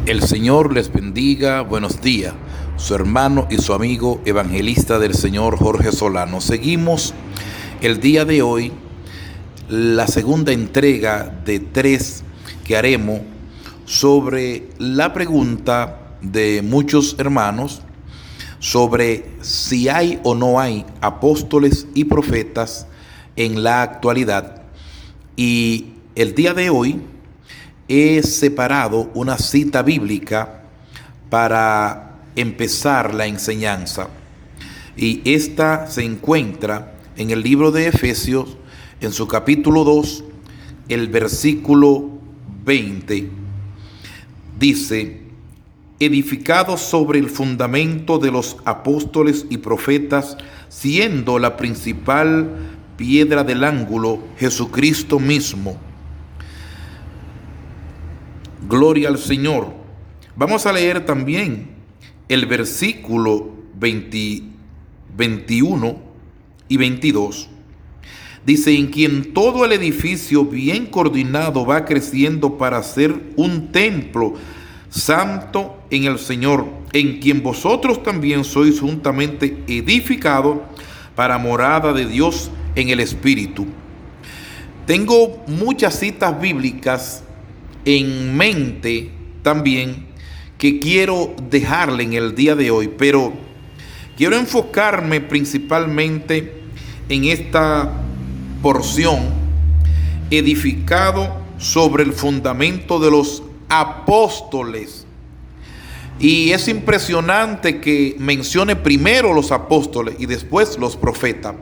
El Señor les bendiga, buenos días. Su hermano y su amigo evangelista del Señor, Jorge Solano. Seguimos el día de hoy la segunda entrega de 3 que haremos sobre la pregunta de muchos hermanos sobre si hay o no hay apóstoles y profetas en la actualidad. Y el día de hoy he separado una cita bíblica para empezar la enseñanza. Y esta se encuentra en el libro de Efesios, en su capítulo 2, el versículo 20. Dice: edificados sobre el fundamento de los apóstoles y profetas, siendo la principal piedra del ángulo Jesucristo mismo. Gloria al Señor. Vamos a leer también el versículo 21 y 22. Dice: en quien todo el edificio bien coordinado va creciendo para ser un templo santo en el Señor, en quien vosotros también sois juntamente edificados para morada de Dios en el Espíritu. Tengo muchas citas bíblicas en mente también que quiero dejarle en el día de hoy, pero quiero enfocarme principalmente en esta porción: edificado sobre el fundamento de los apóstoles. Y es impresionante que mencione primero los apóstoles y después los profetas,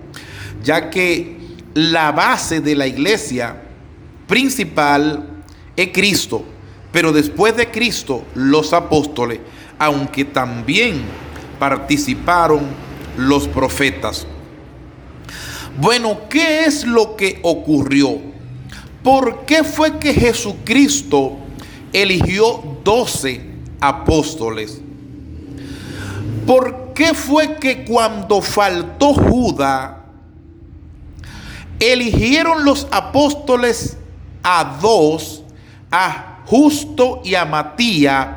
ya que la base de la iglesia principal es Cristo, pero después de Cristo los apóstoles, aunque también participaron los profetas. Bueno, ¿qué es lo que ocurrió? ¿Por qué fue que Jesucristo eligió 12 apóstoles? ¿Por qué fue que cuando faltó Judas, eligieron los apóstoles a 2, a Justo y a Matías?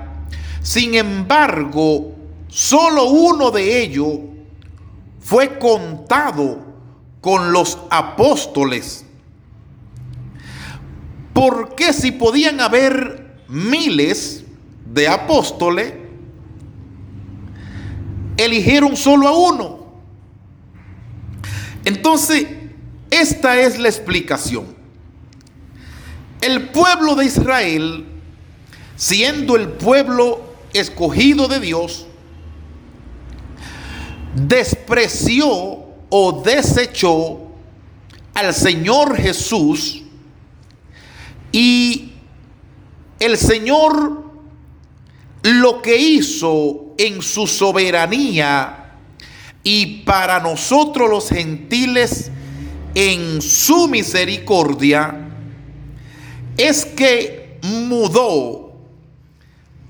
Sin embargo, solo uno de ellos fue contado con los apóstoles. ¿Por qué, si podían haber miles de apóstoles, eligieron solo a uno? Entonces, esta es la explicación. El pueblo de Israel, siendo el pueblo escogido de Dios, despreció o desechó al Señor Jesús, y el Señor lo que hizo en su soberanía y para nosotros los gentiles en su misericordia es que mudó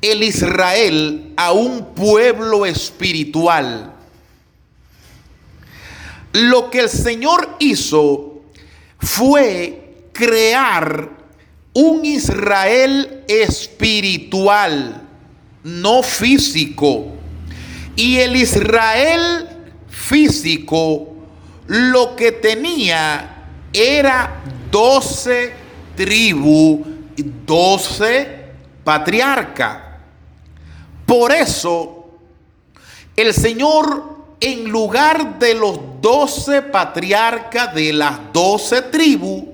el Israel a un pueblo espiritual. Lo que el Señor hizo fue crear un Israel espiritual, no físico. Y el Israel físico lo que tenía era 12 tribus, 12 patriarcas. Por eso el Señor, en lugar de los 12 patriarcas de las 12 tribus,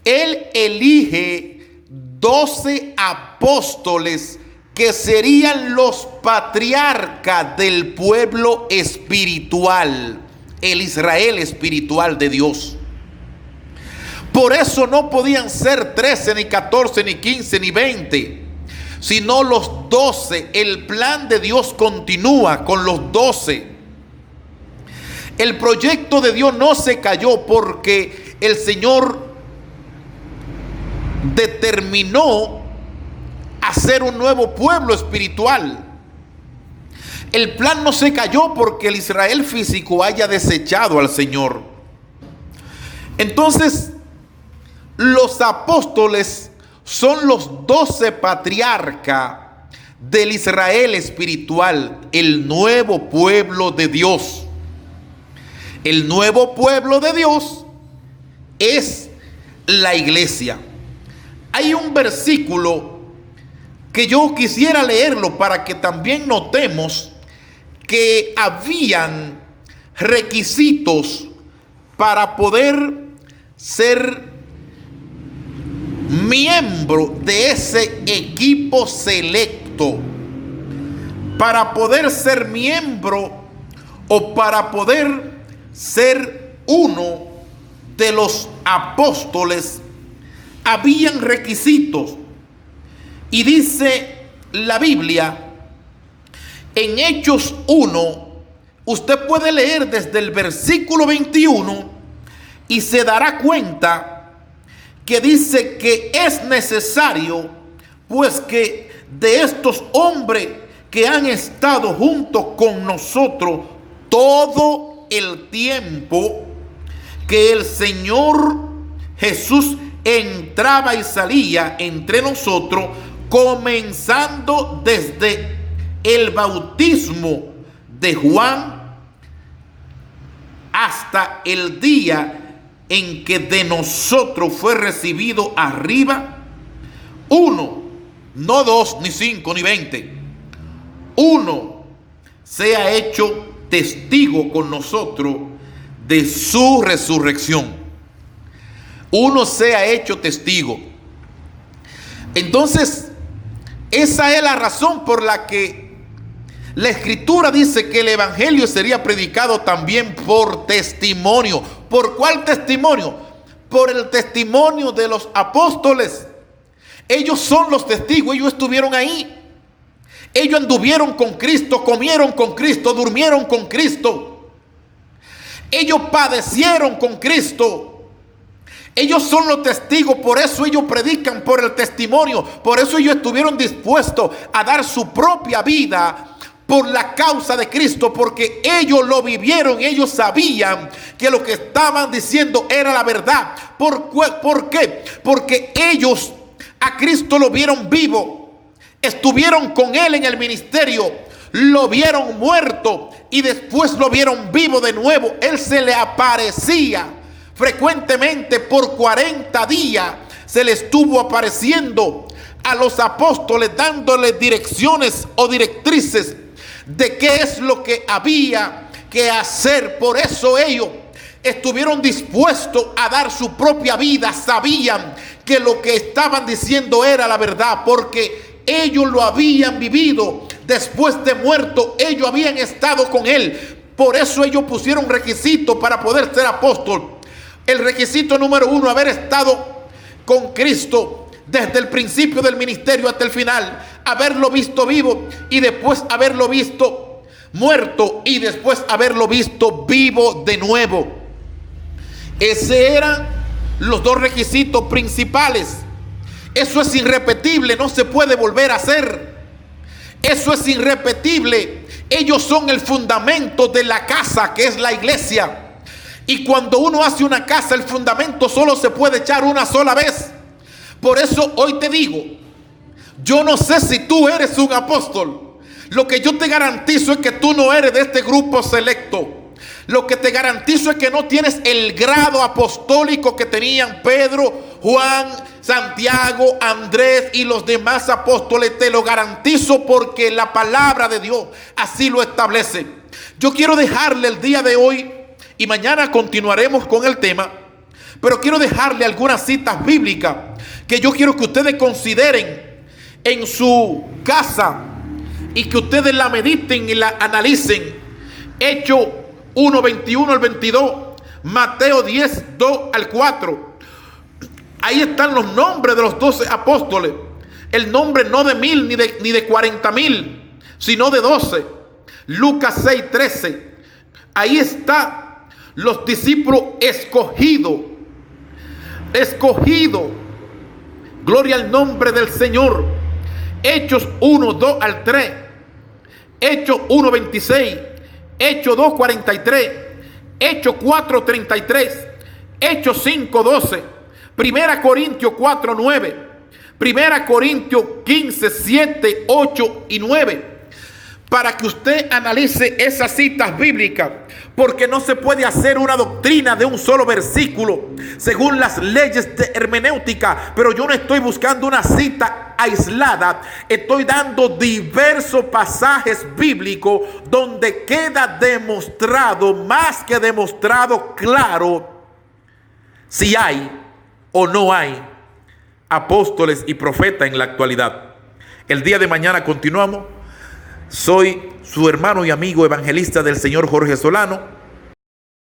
Él elige 12 apóstoles que serían los patriarcas del pueblo espiritual, el Israel espiritual de Dios. Por eso no podían ser 13, ni 14, ni 15, ni 20, sino los 12. El plan de Dios continúa con los 12. El proyecto de Dios no se cayó porque el Señor determinó hacer un nuevo pueblo espiritual. El plan no se cayó porque el Israel físico haya desechado al Señor. Entonces, los apóstoles son los 12 patriarcas del Israel espiritual, el nuevo pueblo de Dios. El nuevo pueblo de Dios es la iglesia. Hay un versículo que yo quisiera leerlo para que también notemos que habían requisitos para poder ser miembro de ese equipo selecto, para poder ser miembro o para poder ser uno de los apóstoles. Habían requisitos, y dice la Biblia en Hechos 1, usted puede leer desde el versículo 21 y se dará cuenta que dice que es necesario, pues que de estos hombres que han estado junto con nosotros todo el tiempo que el Señor Jesús entraba y salía entre nosotros, comenzando desde el bautismo de Juan hasta el día en que de nosotros fue recibido arriba, uno, no 2, ni 5, ni 20, uno se ha hecho testigo con nosotros de su resurrección. Uno se ha hecho testigo. Entonces, esa es la razón por la que la Escritura dice que el Evangelio sería predicado también por testimonio. ¿Por cuál testimonio? Por el testimonio de los apóstoles. Ellos son los testigos, ellos estuvieron ahí. Ellos anduvieron con Cristo, comieron con Cristo, durmieron con Cristo. Ellos padecieron con Cristo. Ellos son los testigos, por eso ellos predican por el testimonio. Por eso ellos estuvieron dispuestos a dar su propia vida por la causa de Cristo, porque ellos lo vivieron, ellos sabían que lo que estaban diciendo era la verdad. ¿Por qué? Porque ellos a Cristo lo vieron vivo, estuvieron con Él en el ministerio, lo vieron muerto y después lo vieron vivo de nuevo. Él se le aparecía frecuentemente. Por 40 días se le estuvo apareciendo a los apóstoles, dándoles direcciones o directrices de qué es lo que había que hacer. Por eso ellos estuvieron dispuestos a dar su propia vida. Sabían que lo que estaban diciendo era la verdad, porque ellos lo habían vivido. Después de muerto, ellos habían estado con Él. Por eso ellos pusieron requisitos para poder ser apóstol. El requisito número 1, haber estado con Cristo desde el principio del ministerio hasta el final, haberlo visto vivo y después haberlo visto muerto y después haberlo visto vivo de nuevo. Esos eran los dos requisitos principales. Eso es irrepetible, no se puede volver a hacer. Eso es irrepetible. Ellos son el fundamento de la casa, que es la iglesia. Y cuando uno hace una casa, el fundamento solo se puede echar una sola vez. Por eso hoy te digo, yo no sé si tú eres un apóstol. Lo que yo te garantizo es que tú no eres de este grupo selecto. Lo que te garantizo es que no tienes el grado apostólico que tenían Pedro, Juan, Santiago, Andrés y los demás apóstoles. Te lo garantizo porque la palabra de Dios así lo establece. Yo quiero dejarle el día de hoy, y mañana continuaremos con el tema, pero quiero dejarle algunas citas bíblicas que yo quiero que ustedes consideren en su casa y que ustedes la mediten y la analicen. Hechos 1, 21 al 22, Mateo 10, 2 al 4. Ahí están los nombres de los 12 apóstoles. El nombre no de 1000 ni de 40,000, sino de 12. Lucas 6, 13. Ahí está los discípulos escogidos. Gloria al nombre del Señor. Hechos 1, 2 al 3. Hechos 1, 26. Hechos 2, 43. Hechos 4, 33. Hechos 5, 12. Primera Corintios 4, 9. Primera Corintios 15, 7, 8 y 9. Para que usted analice esas citas bíblicas, porque no se puede hacer una doctrina de un solo versículo según las leyes de hermenéutica. Pero yo no estoy buscando una cita aislada, estoy dando diversos pasajes bíblicos donde queda demostrado, más que demostrado, claro, si hay o no hay apóstoles y profetas en la actualidad. El día de mañana continuamos. Soy su hermano y amigo evangelista del Señor Jorge Solano.